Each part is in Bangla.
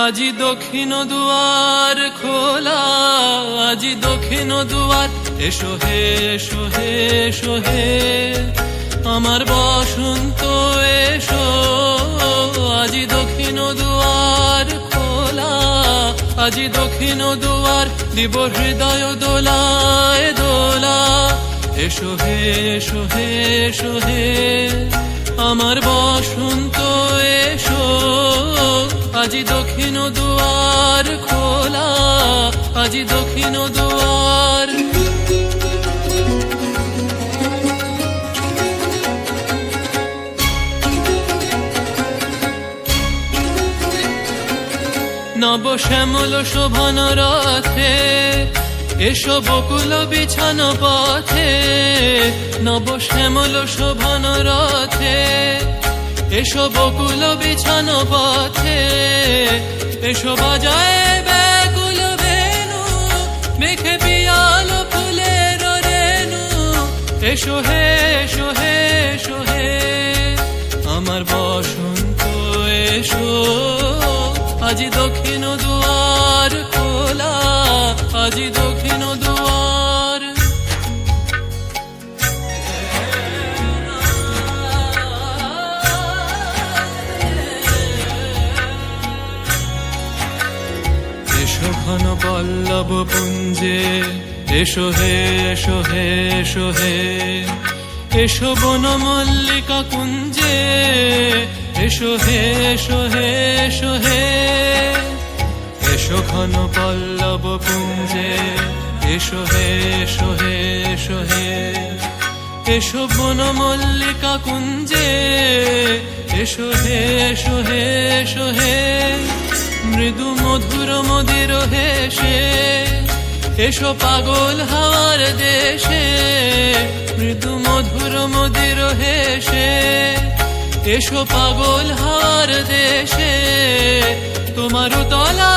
আজি দক্ষিণ দুয়ার খোলা, আজি দক্ষিণ দুয়ার, এসো হে এসো হে এসো হে আমার বসন্ত এসো। আজি দক্ষিণ দুয়ার খোলা, আজি দক্ষিণ দুয়ার, দিব হৃদয় দোলায় দোলা। এসো হে এসো হে এসো হে আমার বসন্ত এসো। আজি দক্ষিণ দুয়ার খোলা, আজি দক্ষিণ দুয়ার। নব শ্যামল শোভন রথে, এসো বকুল বিছানো পথে। নব শ্যামল শোভন রথে, এসো বকুল বিছানো পথে। এসো বাজায় ব্যাকুল বেনু, মেঘে পিয়াল ফুলের রেণু। এসো হে এসো হে এসো হে আমার বসন্ত এসো। আজি দক্ষিণ দুয়ার খোলা, আজি দক্ষিণ দুয়ার। এসো ঘন পল্লব পুঞ্জে, এসো হে এসো হে এসো হে এসো বন মল্লিকা কুঞ্জে। এসো হে এসো হে এসো হে এসো ঘন পল্লব পুঞ্জে। এসো হে এসো হে এসো হে এসো বন মল্লিকা কুঞ্জে। এসো হে এসো হে এসো হে মৃদু মধুর মদির হেসে। এসো পাগল হাওয়ার দেশে, মৃদু মধুর মদির হেসে। এসো পাগল হাওয়ার দেশে, তোমার তলা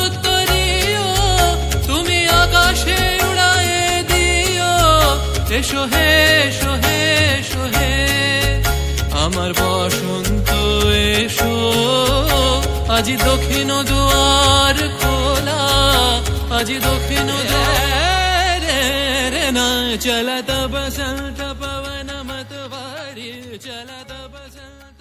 উত্তরীয়, তুমি আকাশে উড়ায়ে দিও। এসো হে এসো হে এসো হে আমার বসন্ত এসো। আজি দক্ষিণ দুয়ার খোলা, আজি দক্ষিণ দুয়ার। রে না চলत बसंत पवन मतवारी, चलत बसंत